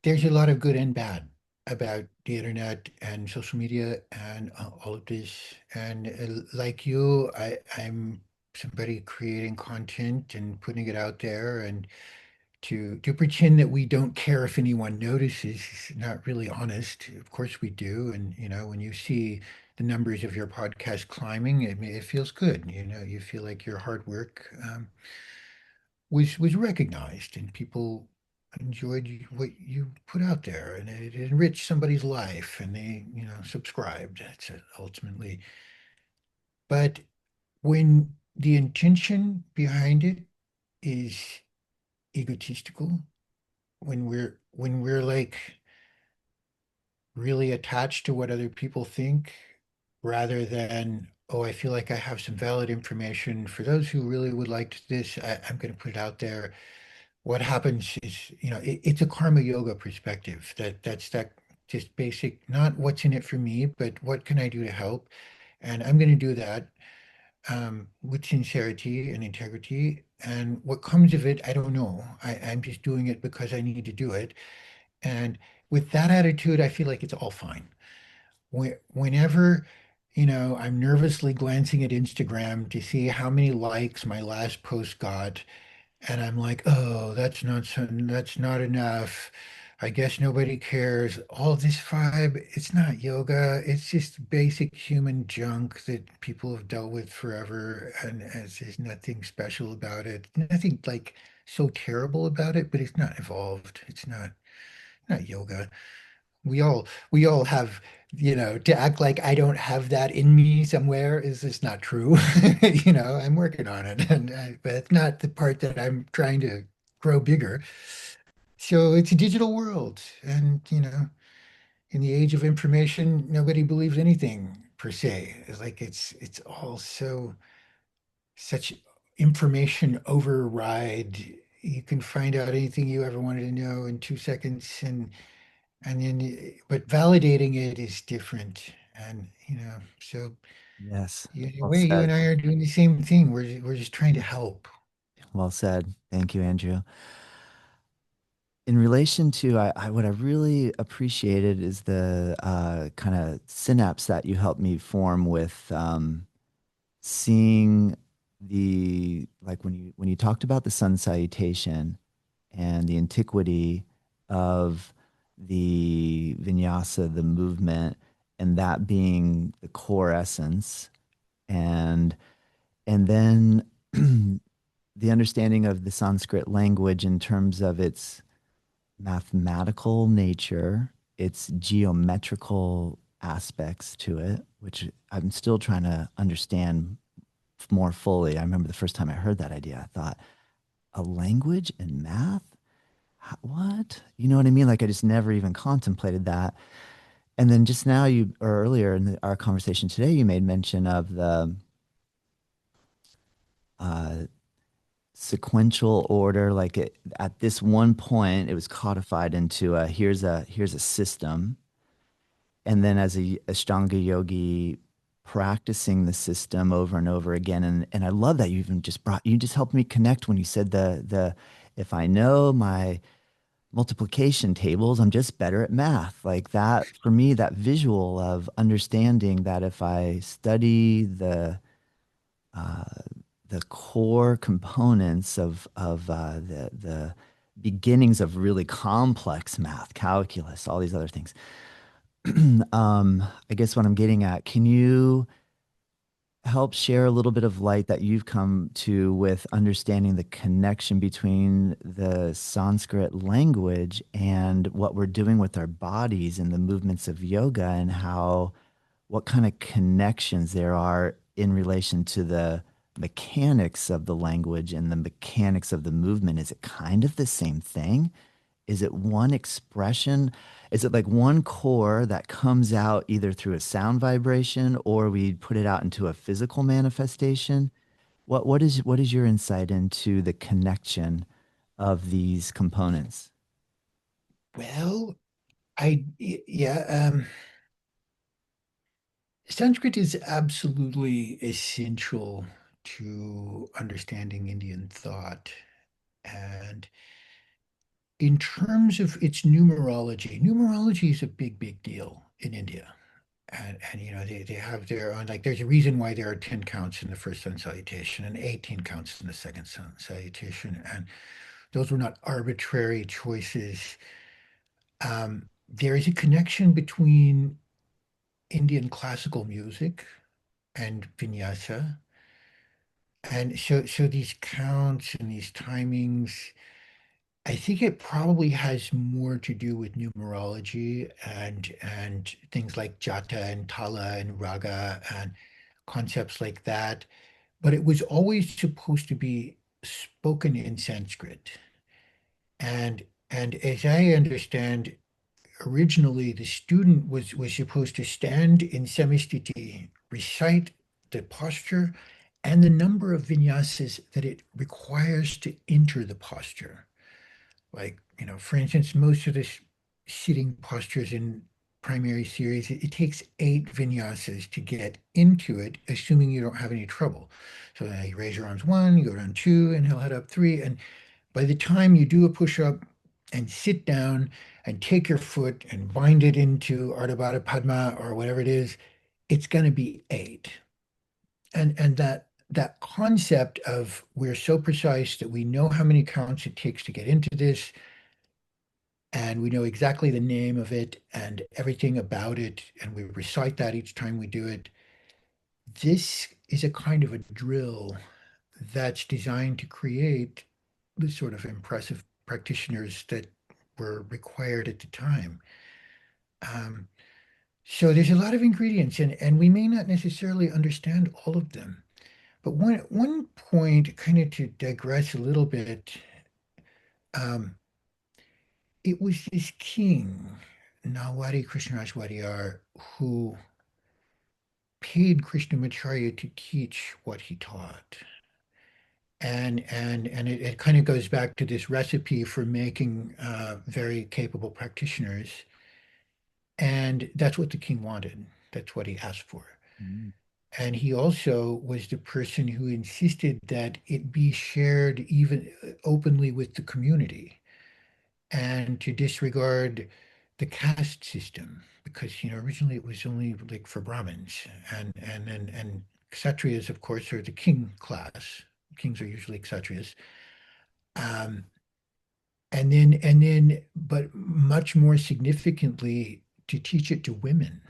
there's a lot of good and bad about the internet and social media and all of this. And like you, I'm somebody creating content and putting it out there, and to pretend that we don't care if anyone notices is not really honest. Of course we do. And when you see the numbers of your podcast climbing, it feels good. You feel like your hard work was recognized and people enjoyed what you put out there, and it enriched somebody's life and they subscribed. That's it, ultimately. But when the intention behind it is egotistical, when we're like really attached to what other people think, rather than, oh, I feel like I have some valid information. For those who really would like this, I'm going to put it out there. What happens is, it's a karma yoga perspective that's that just basic, not what's in it for me, but what can I do to help? And I'm going to do that with sincerity and integrity. And what comes of it, I don't know. I'm just doing it because I need to do it. And with that attitude, I feel like it's all fine. Whenever, I'm nervously glancing at Instagram to see how many likes my last post got, and I'm like, oh, that's not enough. I guess nobody cares. All this vibe, it's not yoga. It's just basic human junk that people have dealt with forever, and there's nothing special about it. Nothing like so terrible about it, but it's not evolved. It's not yoga. We all have, to act like I don't have that in me somewhere is just not true. I'm working on it, but it's not the part that I'm trying to grow bigger. So it's a digital world, and in the age of information, nobody believes anything per se. It's like it's all such information override. You can find out anything you ever wanted to know in 2 seconds, and then, but validating it is different. And, so Yes, in a well way, you said. and I are doing the same thing. We're just trying to help. Well said. Thank you, Andrew. In relation to what I really appreciated is the kind of synapse that you helped me form with seeing the like when you talked about the sun salutation and the antiquity of the vinyasa, the movement, and that being the core essence, and then the understanding of the Sanskrit language in terms of its mathematical nature, its geometrical aspects to it, which I'm still trying to understand more fully. I remember the first time I heard that idea, I thought, a language and math? What? You know what I mean? Like I just never even contemplated that. And then just now, or earlier in our conversation today, you made mention of the uh, sequential order. Like at this one point, it was codified into here's a system, and then as a Ashtanga yogi practicing the system over and over again. And I love that you just helped me connect when you said the if I know my multiplication tables, I'm just better at math. Like that for me, that visual of understanding that if I study uh, the core components of the beginnings of really complex math, calculus, all these other things. I guess what I'm getting at, can you help share a little bit of light that you've come to with understanding the connection between the Sanskrit language and what we're doing with our bodies and the movements of yoga, and how what kind of connections there are in relation to the mechanics of the language and the mechanics of the movement? Is it kind of the same thing? Is it one expression? Is it like one core that comes out either through a sound vibration or we put it out into a physical manifestation? What is your insight into the connection of these components? Well, yeah, Sanskrit is absolutely essential to understanding Indian thought. And in terms of its numerology is a big, big deal in India. And they have their own, like there's a reason why there are 10 counts in the first sun salutation and 18 counts in the second sun salutation. And those were not arbitrary choices. There is a connection between Indian classical music and vinyasa. And so these counts and these timings, I think it probably has more to do with numerology and things like jata and tala and raga and concepts like that. But it was always supposed to be spoken in Sanskrit. And as I understand, originally the student was supposed to stand in samistiti, recite the posture and the number of vinyasas that it requires to enter the posture. Like, for instance, most of the sitting postures in primary series, it takes 8 vinyasas to get into it, assuming you don't have any trouble. So you raise your arms one, you go down two, inhale, head up three, and by the time you do a push-up and sit down and take your foot and bind it into Ardha Baddha Padma or whatever it is, it's going to be 8. And that concept of we're so precise that we know how many counts it takes to get into this, and we know exactly the name of it and everything about it, and we recite that each time we do it. This is a kind of a drill that's designed to create the sort of impressive practitioners that were required at the time. Um, so there's a lot of ingredients, and we may not necessarily understand all of them. But one point, kind of to digress a little bit, um, it was this king, Nawari Krishnaraj, who paid Krishnamacharya to teach what he taught. And it kind of goes back to this recipe for making very capable practitioners. And that's what the king wanted. That's what he asked for. Mm. And he also was the person who insisted that it be shared even openly with the community and to disregard the caste system because originally it was only like for Brahmins and Kshatriyas, of course, are the king class. Kings are usually Kshatriyas. Um, but much more significantly, to teach it to women,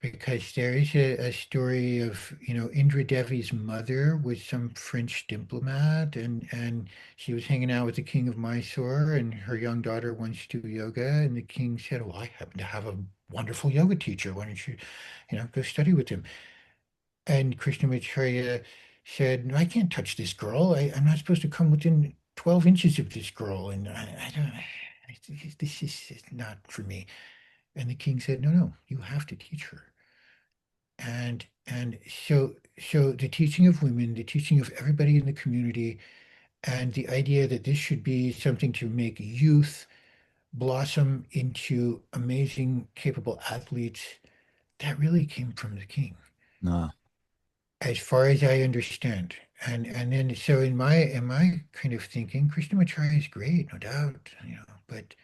because there is a story of, Indra Devi's mother was some French diplomat, and she was hanging out with the king of Mysore, and her young daughter wants to do yoga, and the king said, "Well, I happen to have a wonderful yoga teacher. Why don't you, go study with him?" And Krishnamacharya said, "No, I can't touch this girl. I'm not supposed to come within 12 inches of this girl. And I don't, this is not for me." And the king said, "No, no, you have to teach her." And so the teaching of women, the teaching of everybody in the community, and the idea that this should be something to make youth blossom into amazing, capable athletes, that really came from the king, No. as far as I understand. And then so in my kind of thinking, Krishnamacharya is great, no doubt, but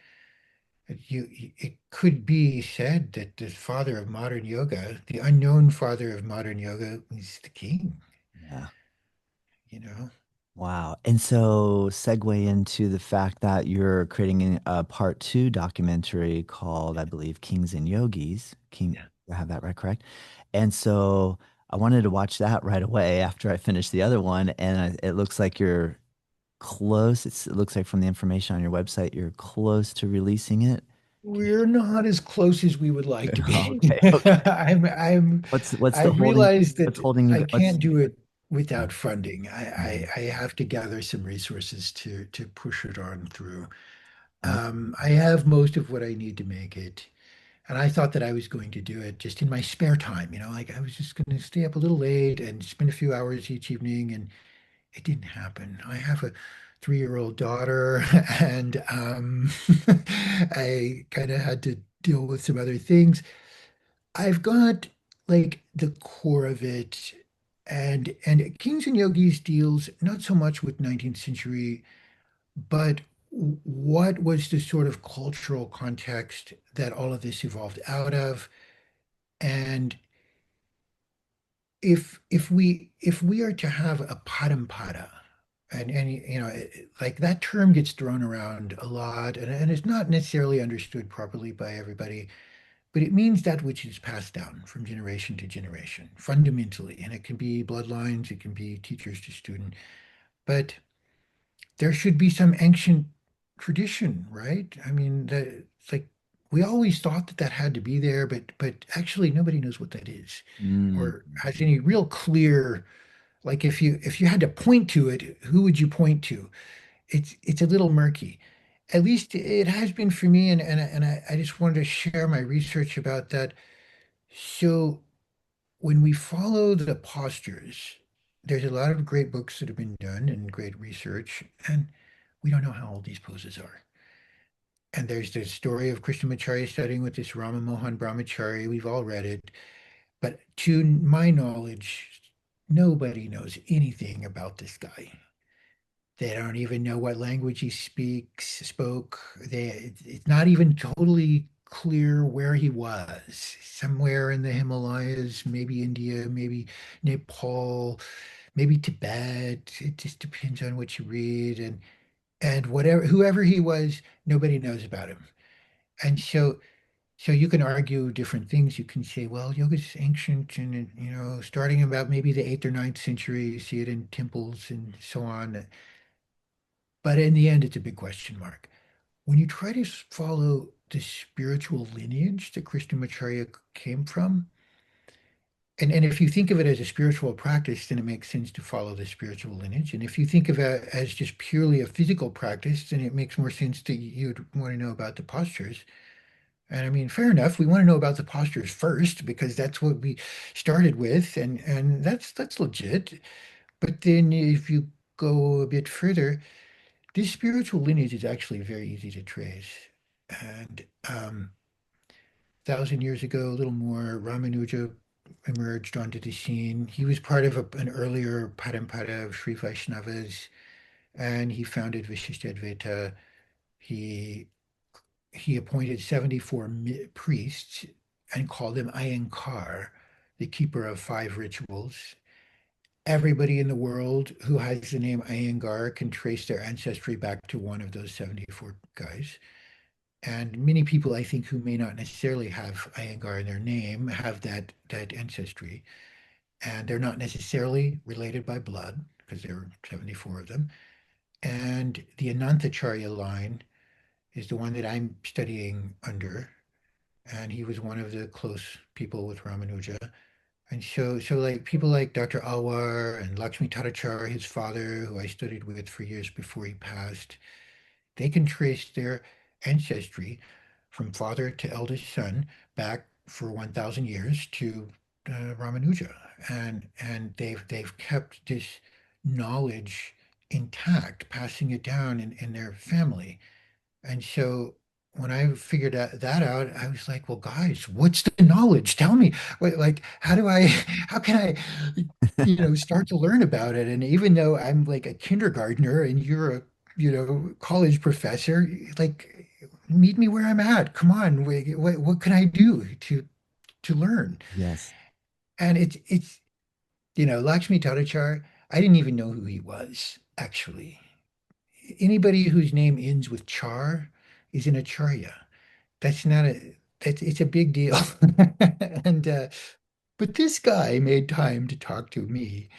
it could be said that the father of modern yoga, the unknown father of modern yoga, is the king, Yeah. you know. Wow. And so segue into the fact that you're creating a part two documentary called, I believe, Kings and Yogis. King, Yeah. I have that right, correct? And so I wanted to watch that right away after I finished the other one. And it looks like you're close. It looks like from the information on your website, you're close to releasing it. We're not as close as we would like to be. Okay, okay. I'm What's the I've holding realized what's that holding you I what's can't do it yeah. without funding. Mhm. I have to gather some resources to push it on through. Okay. I have most of what I need to make it. And I thought that I was going to do it just in my spare time, like I was just going to stay up a little late and spend a few hours each evening. And it didn't happen. I have a 3-year-old daughter, and I kind of had to deal with some other things. I've got like the core of it, and Kings and Yogis deals not so much with 19th century, but what was the sort of cultural context that all of this evolved out of. And if we are to have a padampada, and like that term gets thrown around a lot, and it's not necessarily understood properly by everybody, but it means that which is passed down from generation to generation fundamentally, and it can be bloodlines, it can be teachers to student, but there should be some ancient tradition, right? I mean, it's like we always thought that that had to be there, but actually nobody knows what that is Mm, or has any real clear, like if you had to point to it, who would you point to? It's a little murky. At least it has been for me, and I just wanted to share my research about that. So when we follow the postures, there's a lot of great books that have been done and great research, and we don't know how old these poses are. And there's the story of Krishnamacharya studying with this Rama Mohan Brahmachari. We've all read it. But to my knowledge, nobody knows anything about this guy. They don't even know what language he spoke. It's not even totally clear where he was. Somewhere in the Himalayas, maybe India, maybe Nepal, maybe Tibet. It just depends on what you read. And whatever whoever he was, nobody knows about him. And so you can argue different things. You can say, well, yoga's ancient and, starting about maybe the 8th or 9th century, you see it in temples and so on. But in the end, it's a big question mark. When you try to follow the spiritual lineage that Krishnamacharya came from, and if you think of it as a spiritual practice, then it makes sense to follow the spiritual lineage. And if you think of it as just purely a physical practice, then it makes more sense that you'd want to know about the postures. And I mean, fair enough. We want to know about the postures first because that's what we started with, and that's legit. But then if you go a bit further, this spiritual lineage is actually very easy to trace. And 1,000 years ago, a little more, Ramanuja emerged onto the scene. He was part of an earlier parampara of Sri Vaishnavas, and he founded Vishishtadvaita. He he appointed 74 priests and called them Iyengar, the keeper of five rituals. Everybody in the world who has the name Iyengar can trace their ancestry back to one of those 74 guys. And many people, I think, who may not necessarily have Iyengar in their name have that ancestry. And they're not necessarily related by blood because there are 74 of them. And the Anantacharya line is the one that I'm studying under. And he was one of the close people with Ramanuja. And so like people like Dr. Alwar and Lakshmi Tadachar, his father, who I studied with for years before he passed, they can trace their ancestry from father to eldest son back for 1,000 years to Ramanuja, and they've kept this knowledge intact, passing it down in their family. And so when I figured that out, I was like, well, guys, what's the knowledge? Tell me. Like, how do I, how can I, start to learn about it? And even though I'm like a kindergartner and you're a, college professor, like, meet me where I'm at. Come on. What can I do to learn? Yes. And it's, Lakshmi Tadachar, I didn't even know who he was, actually. Anybody whose name ends with char is an acharya. That's not a that's it's a big deal. And but this guy made time to talk to me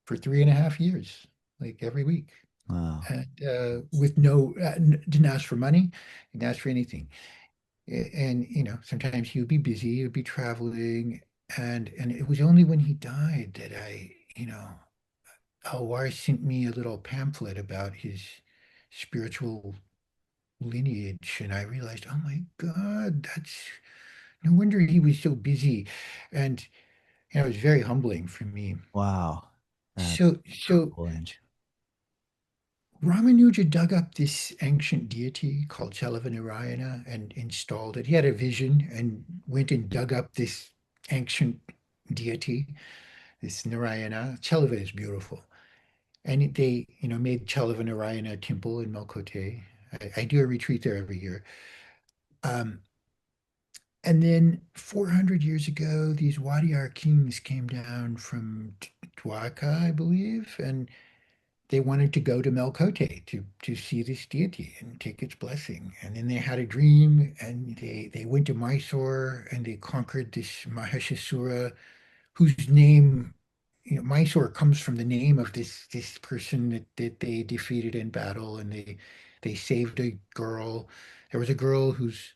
for 3.5 years, like every week. Wow. And with no didn't ask for money, didn't ask for anything. And sometimes he would be busy, he would be traveling, and it was only when he died that Alwar sent me a little pamphlet about his spiritual lineage, and I realized, oh my God, that's no wonder he was so busy. And it was very humbling for me. Wow. That's So humbling. Ramanuja dug up this ancient deity called Narayana and installed it. He had a vision and went and dug up this ancient deity, this Narayana. Chelava is beautiful. And they, made Narayana temple in Melkote. I do a retreat there every year. Um, And then 400 years ago, these Wadiyar kings came down from Dwarka, I believe, and they wanted to go to Melkote to see this deity and take its blessing. And then they had a dream, and they went to Mysore and they conquered this Maheshasura, whose name, Mysore comes from the name of this person that they defeated in battle, and they saved a girl. There was a girl who's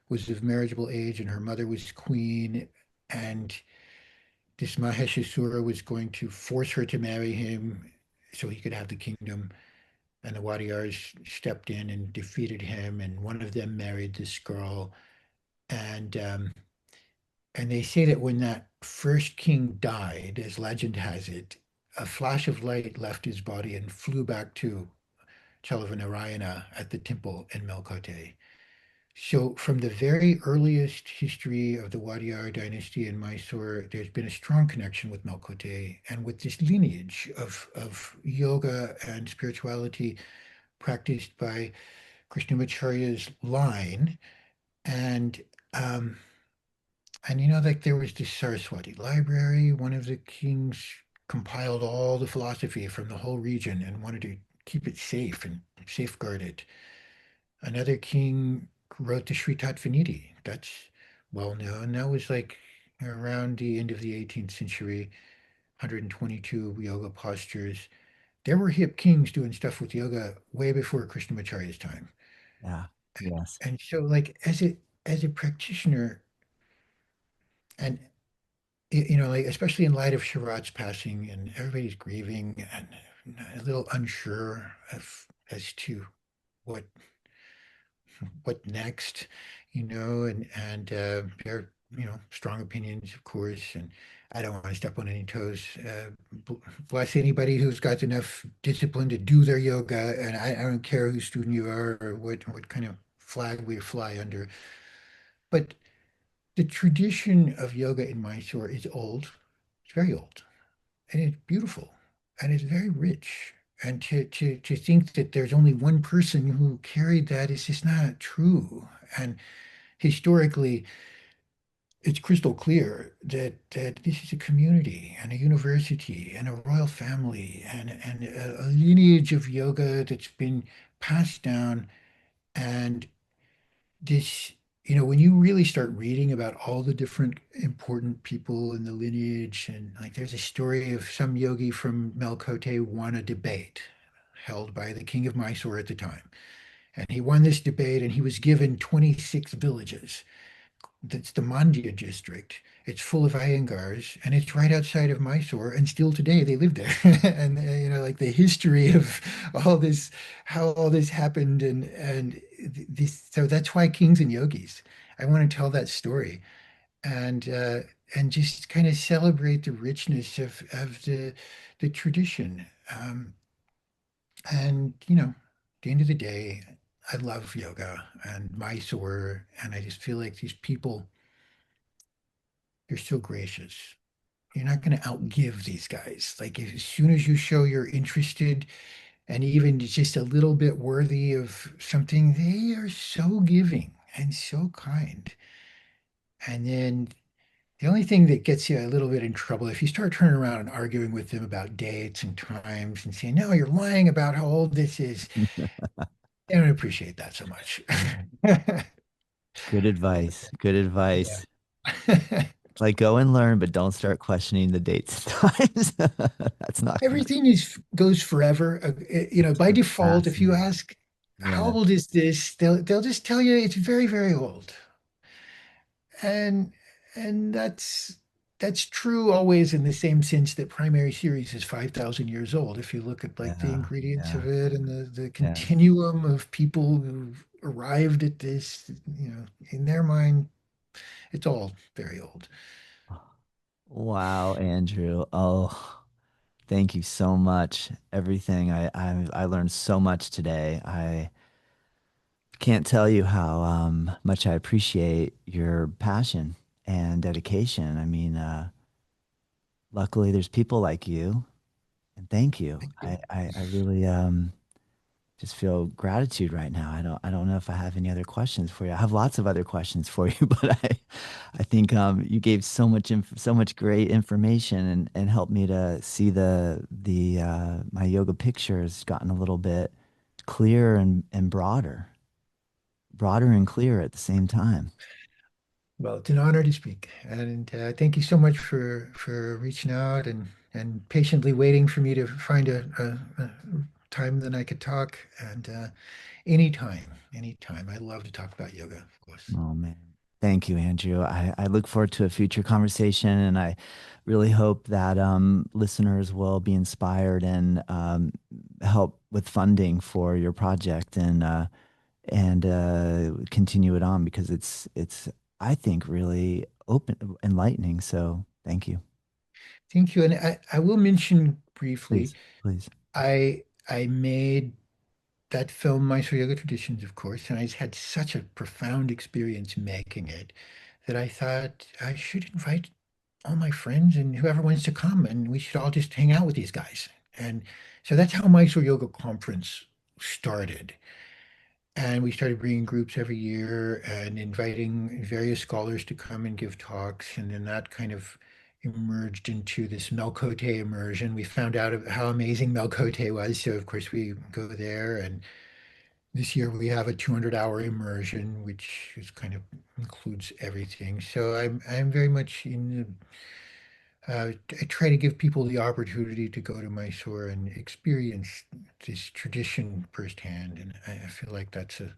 was of marriageable age, and her mother was queen, and this Maheshasura was going to force her to marry him so he could have the kingdom. and the Wadiyars stepped in and defeated him, and one of them married this girl, and they say that when that first king died, as legend has it, a flash of light left his body and flew back to Chalavanarayana at the temple in Melkote. So, from the very earliest history of the Wadiyar dynasty in Mysore, there's been a strong connection with Melkote and with this lineage of yoga and spirituality practiced by Krishnamacharya's line. And um, like there was this Saraswati library. One of the kings compiled all the philosophy from the whole region and wanted to keep it safe and safeguard it. Another king wrote the Sri Tattvanidhi. That's well known. That was like around the end of the 18th century, 122 yoga postures. There were hip kings doing stuff with yoga way before Krishnamacharya's time. Yeah. Yes. And so like as a practitioner and like especially in light of Sharat's passing and everybody's grieving and a little unsure as to what what next, and there are, strong opinions, of course, and I don't want to step on any toes. Bless anybody who's got enough discipline to do their yoga, and I don't care whose student you are or what kind of flag we fly under. But the tradition of yoga in Mysore is old. It's very old, and it's beautiful, and it's very rich. And to think that there's only one person who carried that is just not true. And historically, it's crystal clear that this is a community and a university and a royal family and a lineage of yoga that's been passed down. And this, when you really start reading about all the different important people in the lineage, and like there's a story of some yogi from Melkote won a debate held by the king of Mysore at the time. And he won this debate and he was given 26 villages. That's the Mandya district. It's full of Iyengars, and it's right outside of Mysore, and still today they live there. And like the history of all this, how all this happened, and this. So that's why kings and yogis. I want to tell that story, and just kind of celebrate the richness of the tradition. And at the end of the day, I love yoga and Mysore, and I just feel like these people. You're so gracious. You're not going to outgive these guys. Like as soon as you show you're interested and even just a little bit worthy of something, they are so giving and so kind. And then the only thing that gets you a little bit in trouble, if you start turning around and arguing with them about dates and times and saying, no, you're lying about how old this is, they don't appreciate that so much. Good advice. Good Yeah. advice. It's like go and learn, but don't start questioning the dates and times. That's not gonna. Everything is goes forever. It's By so default, if you fascinating. ask how Yeah. old is this, they'll just tell you it's very, very old. And that's true always in the same sense that primary series is 5,000 years old. If you look at like the Yeah. ingredients Yeah. of it and the Yes. continuum of people who've arrived at this, in their mind, it's all very old. Wow, Andrew. Oh, thank you so much. Everything I learned so much today. I can't tell you how much I appreciate your passion and dedication. I mean, luckily there's people like you, and thank you. Thank you. I really just feel gratitude right now. I don't know if I have any other questions for you. I have lots of other questions for you, but I think you gave so much great information and helped me to see the my yoga picture has gotten a little bit clearer and broader and clearer at the same time. Well, it's an honor to speak, and thank you so much for reaching out and patiently waiting for me to find a time that I could talk. And anytime, anytime. I love to talk about yoga, of course. Oh man. Thank you, Andrew. I look forward to a future conversation, and I really hope that listeners will be inspired and help with funding for your project and continue it on because it's I think really open enlightening. So thank you. Thank you. And I will mention briefly, Please, please. I made that film, Mysore Yoga Traditions, of course, and I had such a profound experience making it that I thought I should invite all my friends and whoever wants to come, and we should all just hang out with these guys. And so that's how Mysore Yoga Conference started. And we started bringing groups every year and inviting various scholars to come and give talks. And then that kind of emerged into this Melkote immersion. We found out how amazing Melkote was. So, of course, we go there. And this year we have a 200-hour immersion, which is kind of includes everything. So I'm very much in I try to give people the opportunity to go to Mysore and experience this tradition firsthand. And I feel like that's a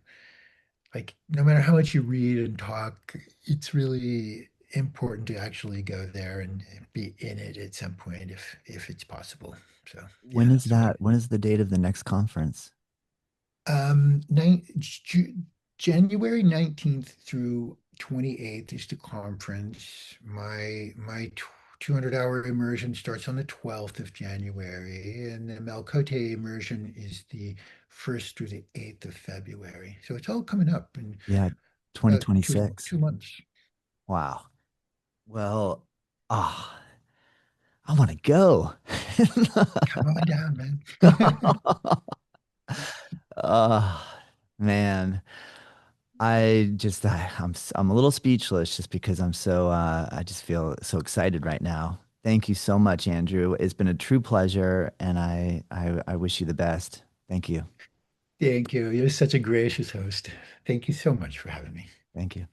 like no matter how much you read and talk, it's really important to actually go there and be in it at some point if it's possible. So When yeah, is that's what that? When is the date of the next conference? Nine, January 19th through 28th is the conference. My 200-hour immersion starts on the 12th of January, and the Melkote immersion is the 1st through the 8th of February. So it's all coming up in Yeah, about two 2026. two months. Wow. Well, ah, I want to go. Come on down, man. Oh, man. I'm a little speechless just because I just feel so excited right now. Thank you so much, Andrew. It's been a true pleasure, and I wish you the best. Thank you. Thank you. You're such a gracious host. Thank you so much for having me. Thank you.